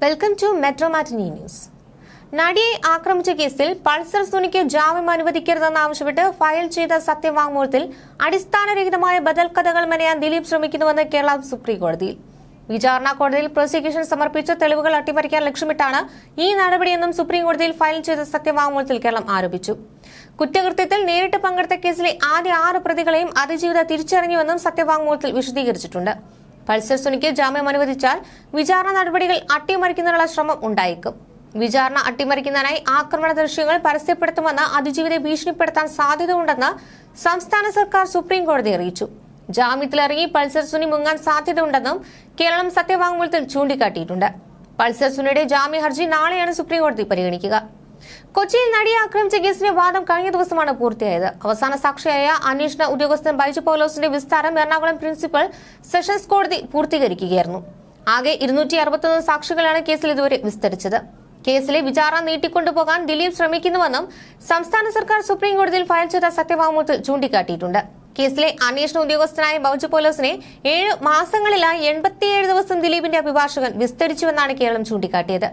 Welcome to Metro Matinee News. നടിയെ ആക്രമിച്ച കേസിൽ പൾസർ സുനിക്ക് ജാമ്യം അനുവദിക്കരുതെന്നാവശ്യപ്പെട്ട് ഫയൽ ചെയ്ത സത്യവാങ്മൂലത്തിൽ അടിസ്ഥാനരഹിതമായ ബദൽ കഥകൾ മെനയാൻ ദിലീപ് ശ്രമിക്കുന്നുവെന്ന് കേരള സുപ്രീം കോടതിയിൽ. വിചാരണ കോടതിയിൽ പ്രോസിക്യൂഷൻ സമർപ്പിച്ച തെളിവുകൾ അട്ടിമറിക്കാൻ ലക്ഷ്യമിട്ടാണ് ഈ നടപടിയെന്നും സുപ്രീം കോടതിയിൽ ഫയൽ ചെയ്ത സത്യവാങ്മൂലത്തിൽ കേരളം ആരോപിച്ചു. കുറ്റകൃത്യത്തിൽ നേരിട്ട് പങ്കെടുത്ത കേസിലെ ആദ്യ 6 പ്രതികളെയും അതിജീവിത തിരിച്ചറിഞ്ഞുവെന്നും സത്യവാങ്മൂലത്തിൽ വിശദീകരിച്ചിട്ടുണ്ട്. പൾസർ സുനിക്ക് ജാമ്യം അനുവദിച്ചാൽ വിചാരണ നടപടികൾ അട്ടിമറിക്കുന്നതിനുള്ള ശ്രമം ഉണ്ടായേക്കും. വിചാരണ അട്ടിമറിക്കുന്നതിനായി ആക്രമണ ദൃശ്യങ്ങൾ പരസ്യപ്പെടുത്തുമെന്ന് അതിജീവിതയെ ഭീഷണിപ്പെടുത്താൻ സാധ്യതയുണ്ടെന്ന് സംസ്ഥാന സർക്കാർ സുപ്രീം കോടതിയെ അറിയിച്ചു. ജാമ്യത്തിലിറങ്ങി പൾസർ സുനി മുങ്ങാൻ സാധ്യതയുണ്ടെന്നും കേരളം സത്യവാങ്മൂലത്തിൽ ചൂണ്ടിക്കാട്ടിയിട്ടുണ്ട്. പൾസർ സുനിയുടെ ജാമ്യ ഹർജി നാളെയാണ് സുപ്രീം കോടതി പരിഗണിക്കുക. കൊച്ചിയിൽ നടിയെ ആക്രമിച്ച കേസിന്റെ വാദം കഴിഞ്ഞ ദിവസമാണ് പൂർത്തിയായത്. അവസാന സാക്ഷിയായ അന്വേഷണ ഉദ്യോഗസ്ഥൻ ബൈജു പൗലോസിന്റെ വിസ്താരം എറണാകുളം പ്രിൻസിപ്പൽ സെഷൻസ് കോടതി പൂർത്തീകരിക്കുകയായിരുന്നു. ആകെ 261 സാക്ഷികളാണ് കേസിൽ ഇതുവരെ വിസ്തരിച്ചത്. കേസിലെ വിചാരണ നീട്ടിക്കൊണ്ടുപോകാൻ ദിലീപ് ശ്രമിക്കുന്നുവെന്നും സംസ്ഥാന സർക്കാർ സുപ്രീം കോടതിയിൽ ഫയൽ ചെയ്ത സത്യവാങ്മൂലത്തിൽ ചൂണ്ടിക്കാട്ടിയിട്ടുണ്ട്. കേസിലെ അന്വേഷണ ഉദ്യോഗസ്ഥനായ ബൈജു പൗലോസിനെ 7 മാസങ്ങളിലായി 87 ദിവസം ദിലീപിന്റെ അഭിഭാഷകൻ വിസ്തരിച്ചുവെന്നാണ് കേരളം ചൂണ്ടിക്കാട്ടിയത്.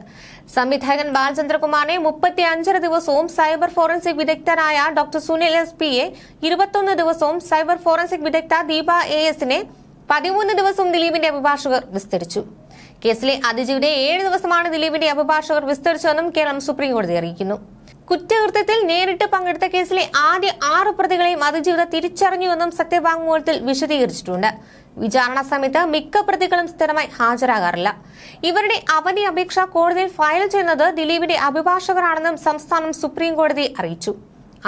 സംവിധായകൻ ബാലചന്ദ്രകുമാറിനെ 35 ദിവസവും സൈബർ ഫോറൻസിക് വിദഗ്ധനായ ഡോക്ടർ സുനിൽ SP-യെ 21 ദിവസവും സൈബർ ഫോറൻസിക് വിദഗ്ധ ദീപ AS-നെ 13 ദിവസവും ദിലീപിന്റെ അഭിഭാഷകർ വിസ്തരിച്ചു. കേസിലെ അതിജീവിതയെ 7 ദിവസമാണ് ദിലീപിന്റെ അഭിഭാഷകർ വിസ്തരിച്ചതെന്നും കേരളം സുപ്രീം കോടതി അറിയിക്കുന്നു. കുറ്റകൃത്യത്തിൽ നേരിട്ട് പങ്കെടുത്ത കേസിലെ ആദ്യ 6 പ്രതികളെയും അതിജീവിത തിരിച്ചറിഞ്ഞുവെന്നും സത്യവാങ്മൂലത്തിൽ വിശദീകരിച്ചിട്ടുണ്ട്. വിചാരണ സമയത്ത് മിക്ക പ്രതികളും സ്ഥിരമായി ഹാജരാകാറില്ല. ഇവരുടെ അവധി അപേക്ഷ കോടതിയിൽ ഫയൽ ചെയ്യുന്നത് ദിലീപിന്റെ അഭിഭാഷകരാണെന്നും സംസ്ഥാനം സുപ്രീം കോടതിയെ അറിയിച്ചു.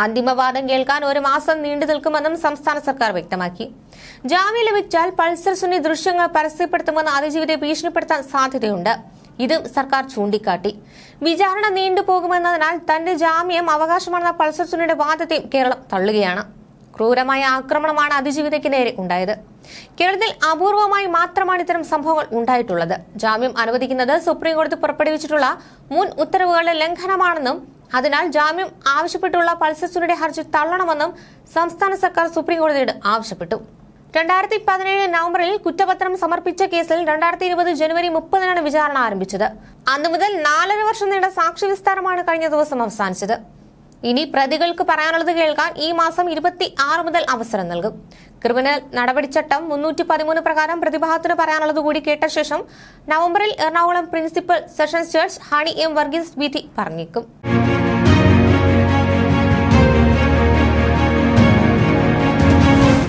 അന്തിമവാദം കേൾക്കാൻ 1 മാസം നീണ്ടു നിൽക്കുമെന്നും സംസ്ഥാന സർക്കാർ വ്യക്തമാക്കി. ജാമ്യം ലഭിച്ചാൽ പൾസർ സുനി ദൃശ്യങ്ങൾ പരസ്യപ്പെടുത്തുമെന്ന് അതിജീവിതയെ ഭീഷണിപ്പെടുത്താൻ സാധ്യതയുണ്ട്. ഇതും സർക്കാർ ചൂണ്ടിക്കാട്ടി. വിചാരണ നീണ്ടുപോകുമെന്നതിനാൽ തന്റെ ജാമ്യം അവകാശമാണെന്ന പൾസർ സുനിയുടെ വാദത്തെയും കേരളം തള്ളുകയാണ്. ക്രൂരമായ ആക്രമണമാണ് അതിജീവിതയ്ക്ക് നേരെ ഉണ്ടായത്. കേരളത്തിൽ അപൂർവമായി മാത്രമാണ് ഇത്തരം സംഭവങ്ങൾ ഉണ്ടായിട്ടുള്ളത്. ജാമ്യം അനുവദിക്കുന്നത് സുപ്രീം കോടതി പുറപ്പെടുവിച്ചിട്ടുള്ള മുൻ ഉത്തരവുകളുടെ ലംഘനമാണെന്നും അതിനാൽ ജാമ്യം ആവശ്യപ്പെട്ടുള്ള പൾസർ സുനിയുടെ ഹർജി തള്ളണമെന്നും സംസ്ഥാന സർക്കാർ സുപ്രീം കോടതിയോട് ആവശ്യപ്പെട്ടു. 2017 നവംബറിൽ കുറ്റപത്രം സമർപ്പിച്ച കേസിൽ 2020 ജനുവരി 30-നാണ് വിചാരണ ആരംഭിച്ചത്. അന്നു മുതൽ 4.5 വർഷം നീണ്ട സാക്ഷി വിസ്താരമാണ് കഴിഞ്ഞ ദിവസം അവസാനിച്ചത്. ഇനി പ്രതികൾക്ക് പറയാനുള്ളത് കേൾക്കാൻ ഈ മാസം 26 മുതൽ അവസരം നൽകും. ക്രിമിനൽ നടപടിച്ചട്ടം 313 പ്രകാരം പ്രതിഭാഗത്തിന് പറയാനുള്ളത് കൂടി കേട്ട ശേഷം നവംബറിൽ Ernakulam principal sessions judge honey M. Varghese വിധി പറഞ്ഞേക്കും.